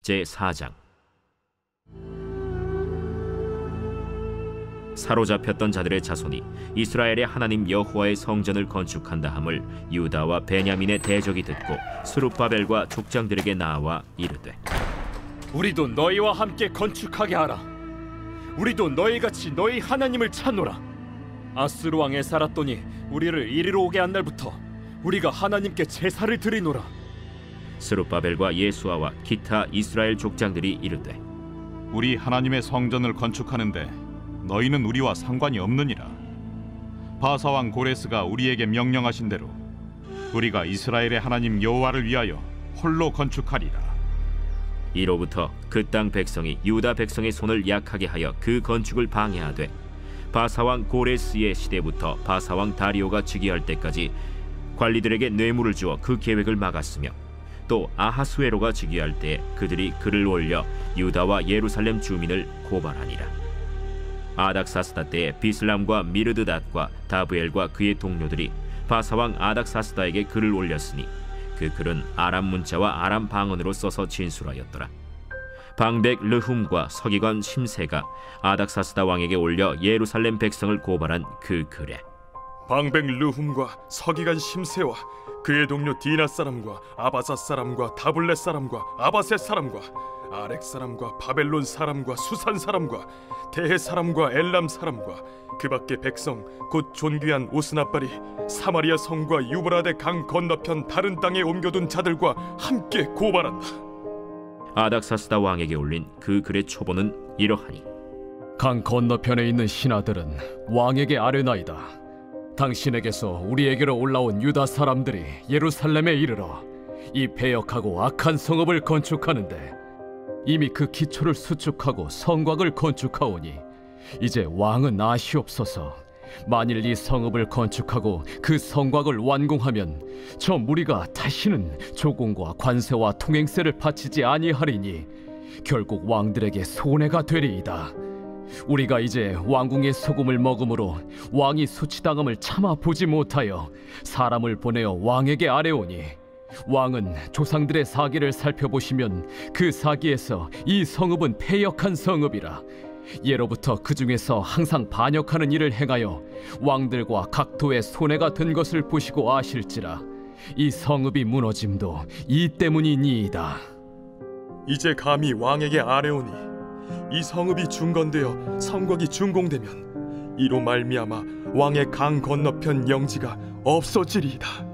제4장. 사로잡혔던 자들의 자손이 이스라엘의 하나님 여호와의 성전을 건축한다 함을 유다와 베냐민의 대적이 듣고 스룹바벨과 족장들에게 나와 이르되, 우리도 너희와 함께 건축하게 하라. 우리도 너희같이 너희 하나님을 찾노라. 아스루 왕 에사라돈이 우리를 이리로 오게 한 날부터 우리가 하나님께 제사를 드리노라. 스룹바벨과 예수아와 기타 이스라엘 족장들이 이르되, 우리 하나님의 성전을 건축하는데 너희는 우리와 상관이 없느니라. 바사왕 고레스가 우리에게 명령하신 대로 우리가 이스라엘의 하나님 여호와를 위하여 홀로 건축하리라. 이로부터 그 땅 백성이 유다 백성의 손을 약하게 하여 그 건축을 방해하되, 바사왕 고레스의 시대부터 바사왕 다리오가 즉위할 때까지 관리들에게 뇌물을 주어 그 계획을 막았으며, 또 아하수에로가 즉위할 때 그들이 글을 올려 유다와 예루살렘 주민을 고발하니라. 아닥사스다 때에 비슬람과 미르드닷과 다브엘과 그의 동료들이 바사왕 아닥사스다에게 글을 올렸으니 그 글은 아람 문자와 아람 방언으로 써서 진술하였더라. 방백 르훔과 서기관 심세가 아닥사스다 왕에게 올려 예루살렘 백성을 고발한 그 글에, 방백 르훔과 서기관 심세와 그의 동료 디나 사람과 아바사 사람과 다블렛 사람과 아바셋 사람과 아렉 사람과 바벨론 사람과 수산 사람과 대해 사람과 엘람 사람과 그 밖의 백성 곧 존귀한 오스나발이 사마리아 성과 유브라데 강 건너편 다른 땅에 옮겨둔 자들과 함께 고발한다. 아닥사스다 왕에게 올린 그 글의 초본은 이러하니, 강 건너편에 있는 신하들은 왕에게 아뢰나이다. 당신에게서 우리에게로 올라온 유다 사람들이 예루살렘에 이르러 이 패역하고 악한 성읍을 건축하는데 이미 그 기초를 수축하고 성곽을 건축하오니 이제 왕은 아시옵소서. 만일 이 성읍을 건축하고 그 성곽을 완공하면 저 무리가 다시는 조공과 관세와 통행세를 바치지 아니하리니 결국 왕들에게 손해가 되리이다. 우리가 이제 왕궁의 소금을 먹음으로 왕이 수치당함을 참아 보지 못하여 사람을 보내어 왕에게 아뢰오니, 왕은 조상들의 사기를 살펴보시면 그 사기에서 이 성읍은 패역한 성읍이라. 예로부터 그 중에서 항상 반역하는 일을 행하여 왕들과 각도의 손해가 된 것을 보시고 아실지라. 이 성읍이 무너짐도 이 때문이니이다. 이제 감히 왕에게 아뢰오니 이 성읍이 중건되어 성곽이 준공되면 이로 말미암아 왕의 강 건너편 영지가 없어지리이다.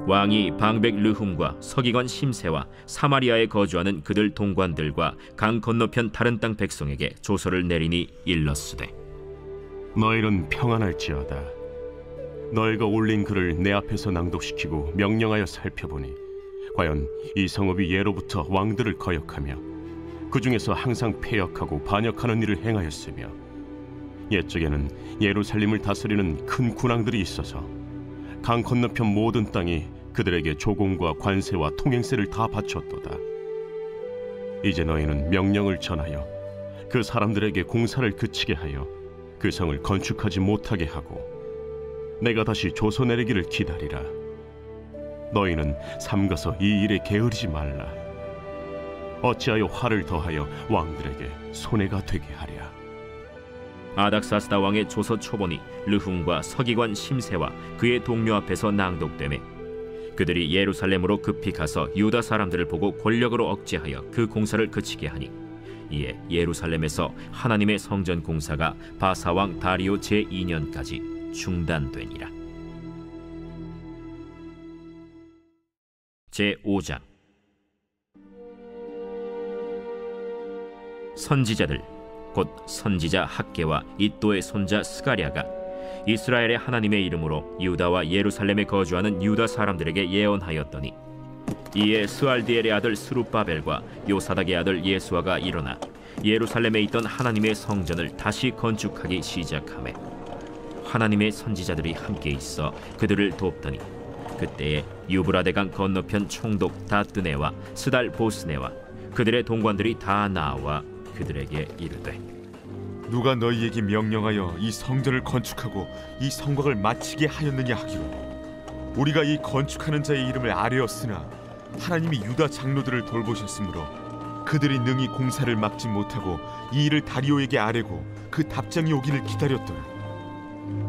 왕이 방백 르훔과 서기관 심세와 사마리아에 거주하는 그들 동관들과 강 건너편 다른 땅 백성에게 조서를 내리니 일렀으되, 너희는 평안할지어다. 너희가 올린 글을 내 앞에서 낭독시키고 명령하여 살펴보니 과연 이 성읍이 예로부터 왕들을 거역하며 그 중에서 항상 패역하고 반역하는 일을 행하였으며, 옛적에는 예루살렘을 다스리는 큰 군왕들이 있어서 강 건너편 모든 땅이 그들에게 조공과 관세와 통행세를 다 바쳤도다. 이제 너희는 명령을 전하여 그 사람들에게 공사를 그치게 하여 그 성을 건축하지 못하게 하고 내가 다시 조서 내리기를 기다리라. 너희는 삼가서 이 일에 게으르지 말라. 어찌하여 화를 더하여 왕들에게 손해가 되게 하랴. 아닥사스다 왕의 조서 초본이 르훔과 서기관 심세와 그의 동료 앞에서 낭독되매, 그들이 예루살렘으로 급히 가서 유다 사람들을 보고 권력으로 억제하여 그 공사를 그치게 하니, 이에 예루살렘에서 하나님의 성전 공사가 바사왕 다리오 제2년까지 중단되니라. 제5장. 선지자들 곧 선지자 학개와 이도의 손자 스가랴가 이스라엘의 하나님의 이름으로 유다와 예루살렘에 거주하는 유다 사람들에게 예언하였더니, 이에 스알디엘의 아들 스룹바벨과 요사닥의 아들 예수아가 일어나 예루살렘에 있던 하나님의 성전을 다시 건축하기 시작하매, 하나님의 선지자들이 함께 있어 그들을 돕더니, 그때에 유브라데강 건너편 총독 다뜨네와 스달 보스네와 그들의 동관들이 다 나와 그들에게 이르되, 누가 너희에게 명령하여 이 성전을 건축하고 이 성곽을 마치게 하였느냐 하기로, 우리가 이 건축하는 자의 이름을 아뢰었으나 하나님이 유다 장로들을 돌보셨으므로 그들이 능히 공사를 막지 못하고 이 일을 다리오에게 아뢰고 그 답장이 오기를 기다렸더라.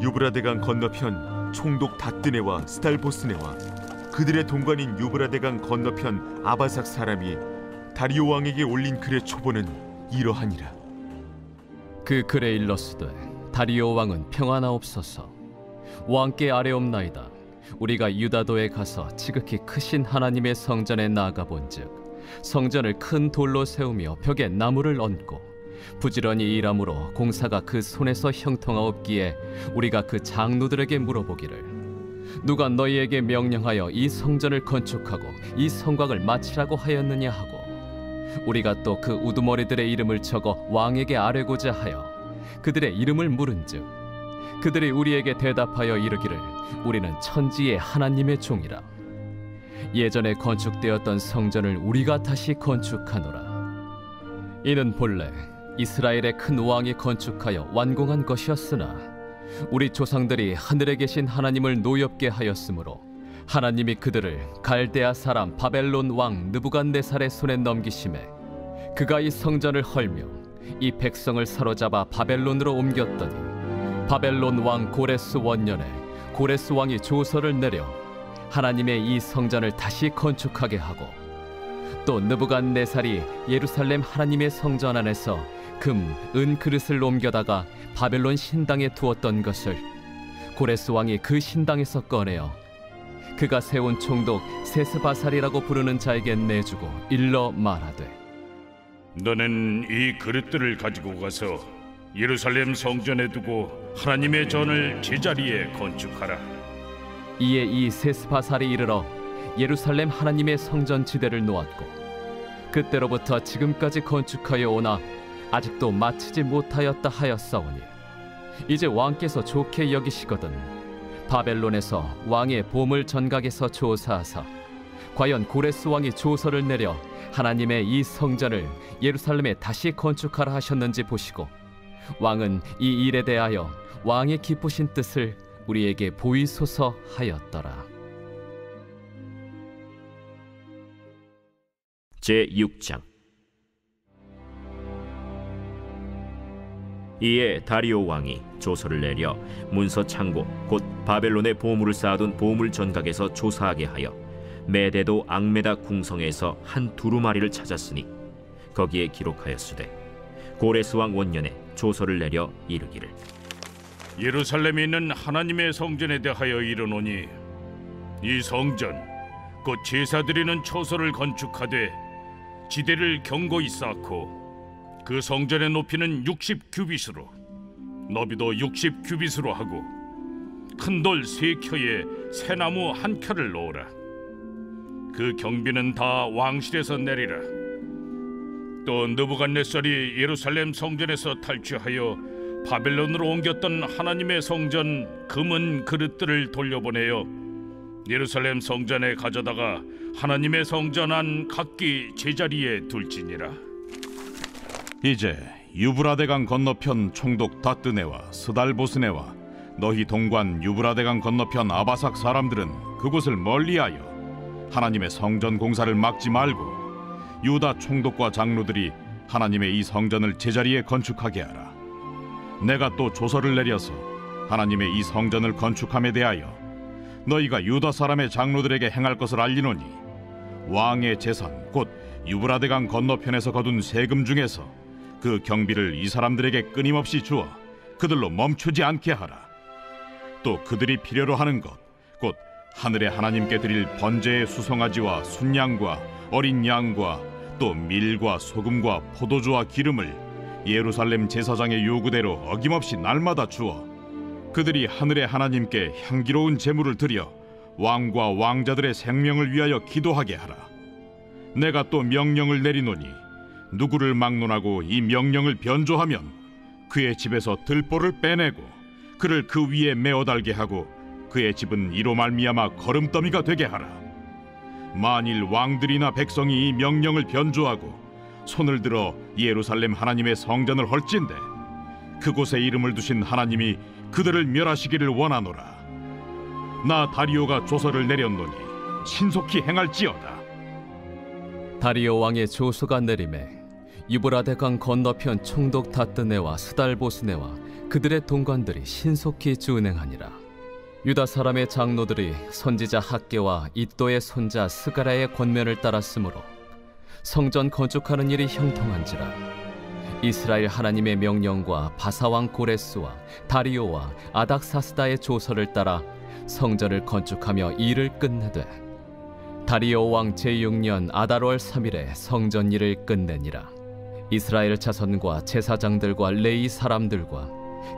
유브라데강 건너편 총독 다뜨네와 스달보스네와 그들의 동관인 유브라데강 건너편 아바삭 사람이 다리오 왕에게 올린 글의 초본은 이러하니라. 그 글에 일렀으되 다리오 왕은 평안하옵소서. 왕께 아뢰옵나이다. 우리가 유다도에 가서 지극히 크신 하나님의 성전에 나아가 본즉 성전을 큰 돌로 세우며 벽에 나무를 얹고 부지런히 일함으로 공사가 그 손에서 형통하옵기에 우리가 그 장로들에게 물어보기를 누가 너희에게 명령하여 이 성전을 건축하고 이 성곽을 마치라고 하였느냐 하고 우리가 또 그 우두머리들의 이름을 적어 왕에게 아뢰고자 하여 그들의 이름을 물은즉 그들이 우리에게 대답하여 이르기를 우리는 천지의 하나님의 종이라. 예전에 건축되었던 성전을 우리가 다시 건축하노라. 이는 본래 이스라엘의 큰 왕이 건축하여 완공한 것이었으나 우리 조상들이 하늘에 계신 하나님을 노엽게 하였으므로 하나님이 그들을 갈대아 사람 바벨론 왕 느부갓네살의 손에 넘기심에 그가 이 성전을 헐며 이 백성을 사로잡아 바벨론으로 옮겼더니 바벨론 왕 고레스 원년에 고레스 왕이 조서를 내려 하나님의 이 성전을 다시 건축하게 하고 또 느부갓네살이 예루살렘 하나님의 성전 안에서 금, 은 그릇을 옮겨다가 바벨론 신당에 두었던 것을 고레스 왕이 그 신당에서 꺼내어 그가 세운 총독 세스바살이라고 부르는 자에게 내주고 일러 말하되 너는 이 그릇들을 가지고 가서 예루살렘 성전에 두고 하나님의 전을 제자리에 건축하라. 이에 이 세스바살이 이르러 예루살렘 하나님의 성전 지대를 놓았고 그때로부터 지금까지 건축하여 오나 아직도 마치지 못하였다 하였사오니 이제 왕께서 좋게 여기시거든 바벨론에서 왕의 보물 전각에서 조사하사 과연 고레스 왕이 조서를 내려 하나님의 이 성전을 예루살렘에 다시 건축하라 하셨는지 보시고 왕은 이 일에 대하여 왕의 기쁘신 뜻을 우리에게 보이소서 하였더라. 제6장. 이에 다리오 왕이 조서를 내려 문서 창고 곧 바벨론의 보물을 쌓아둔 보물 전각에서 조사하게 하여 메데도 앙메다 궁성에서 한 두루마리를 찾았으니 거기에 기록하였으되 고레스 왕 원년에 조서를 내려 이르기를 예루살렘에 있는 하나님의 성전에 대하여 이르노니 이 성전 곧 제사드리는 초소를 건축하되 지대를 견고히 쌓고 그 성전의 높이는 60규빗으로 너비도 60규빗으로 하고 큰 돌 3켜에 새나무 1켜를 놓으라. 그 경비는 다 왕실에서 내리라. 또 느부갓네살이 예루살렘 성전에서 탈취하여 바벨론으로 옮겼던 하나님의 성전 금은 그릇들을 돌려보내어 예루살렘 성전에 가져다가 하나님의 성전 안 각기 제자리에 둘지니라. 이제 유브라데강 건너편 총독 다뜨네와 스달보스네와 너희 동관 유브라데강 건너편 아바삭 사람들은 그곳을 멀리하여 하나님의 성전 공사를 막지 말고 유다 총독과 장로들이 하나님의 이 성전을 제자리에 건축하게 하라. 내가 또 조서를 내려서 하나님의 이 성전을 건축함에 대하여 너희가 유다 사람의 장로들에게 행할 것을 알리노니 왕의 재산 곧 유브라데강 건너편에서 거둔 세금 중에서 그 경비를 이 사람들에게 끊임없이 주어 그들로 멈추지 않게 하라. 또 그들이 필요로 하는 것 곧 하늘의 하나님께 드릴 번제의 수송아지와 순양과 어린 양과 또 밀과 소금과 포도주와 기름을 예루살렘 제사장의 요구대로 어김없이 날마다 주어 그들이 하늘의 하나님께 향기로운 제물을 드려 왕과 왕자들의 생명을 위하여 기도하게 하라. 내가 또 명령을 내리노니 누구를 막론하고 이 명령을 변조하면 그의 집에서 들보를 빼내고 그를 그 위에 메어 달게 하고 그의 집은 이로 말미암아 거름더미가 되게 하라. 만일 왕들이나 백성이 이 명령을 변조하고 손을 들어 예루살렘 하나님의 성전을 헐진대 그곳에 이름을 두신 하나님이 그들을 멸하시기를 원하노라. 나 다리오가 조서를 내렸노니 신속히 행할지어다. 다리오 왕의 조서가 내림에 유브라데 강 건너편 총독 다뜨네와 스달보스네와 그들의 동관들이 신속히 준행하니라. 유다 사람의 장로들이 선지자 학개와 이도의 손자 스가랴의 권면을 따랐으므로 성전 건축하는 일이 형통한지라. 이스라엘 하나님의 명령과 바사왕 고레스와 다리오와 아닥사스다의 조서를 따라 성전을 건축하며 일을 끝내되 다리오 왕 제6년 아달월 3일에 성전 일을 끝내니라. 이스라엘 자손과 제사장들과 레위 사람들과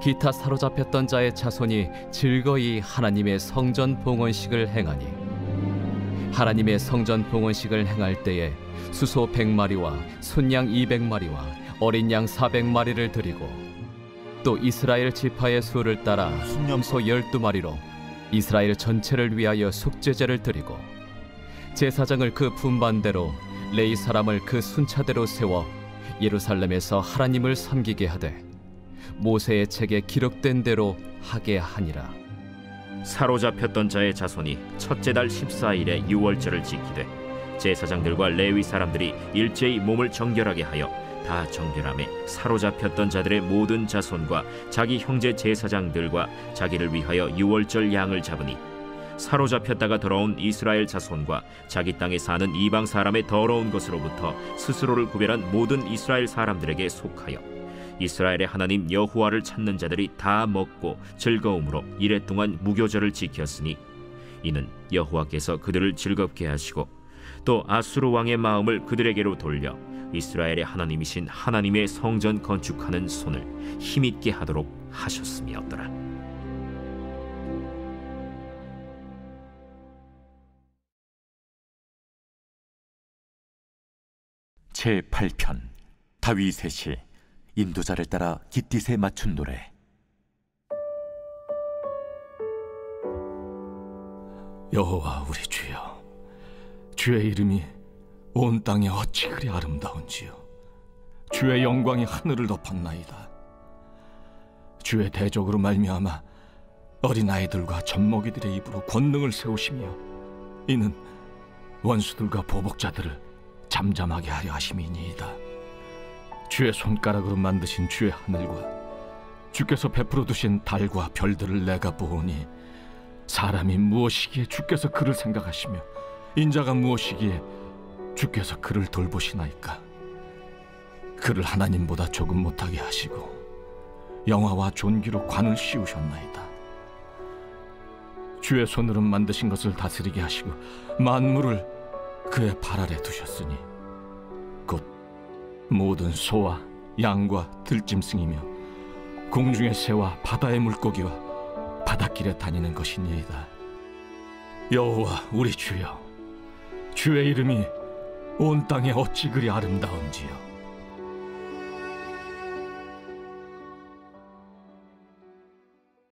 기타 사로잡혔던 자의 자손이 즐거이 하나님의 성전 봉헌식을 행하니 하나님의 성전 봉헌식을 행할 때에 수소 100마리와 순양 200마리와 어린 양 400마리를 드리고 또 이스라엘 지파의 수를 따라 순염소 12마리로 이스라엘 전체를 위하여 속죄제를 드리고 제사장을 그 분반대로 레위 사람을 그 순차대로 세워 예루살렘에서 하나님을 섬기게 하되 모세의 책에 기록된 대로 하게 하니라. 사로잡혔던 자의 자손이 첫째 달 14일에 유월절을 지키되 제사장들과 레위 사람들이 일제히 몸을 정결하게 하여 다 정결함에 사로잡혔던 자들의 모든 자손과 자기 형제 제사장들과 자기를 위하여 유월절 양을 잡으니 사로잡혔다가 돌아온 이스라엘 자손과 자기 땅에 사는 이방 사람의 더러운 것으로부터 스스로를 구별한 모든 이스라엘 사람들에게 속하여 이스라엘의 하나님 여호와를 찾는 자들이 다 먹고 즐거움으로 이레 동안 무교절을 지켰으니 이는 여호와께서 그들을 즐겁게 하시고 또 아수르 왕의 마음을 그들에게로 돌려 이스라엘의 하나님이신 하나님의 성전 건축하는 손을 힘있게 하도록 하셨음이었더라. 제8편 다윗의 시 인도자를 따라 깃딧에 맞춘 노래. 여호와 우리 주여, 주의 이름이 온 땅에 어찌 그리 아름다운지요. 주의 영광이 하늘을 덮었나이다. 주의 대적으로 말미암아 어린아이들과 젖먹이들의 입으로 권능을 세우시며 이는 원수들과 보복자들을 잠잠하게 하려 하심이니이다. 주의 손가락으로 만드신 주의 하늘과 주께서 베풀어 두신 달과 별들을 내가 보오니 사람이 무엇이기에 주께서 그를 생각하시며 인자가 무엇이기에 주께서 그를 돌보시나이까. 그를 하나님보다 조금 못하게 하시고 영화와 존귀로 관을 씌우셨나이다. 주의 손으로 만드신 것을 다스리게 하시고 만물을 그의 발 아래 두셨으니 곧 모든 소와 양과 들짐승이며 공중의 새와 바다의 물고기와 바닷길에 다니는 것이니이다. 여호와 우리 주여, 주의 이름이 온 땅에 어찌 그리 아름다운지요.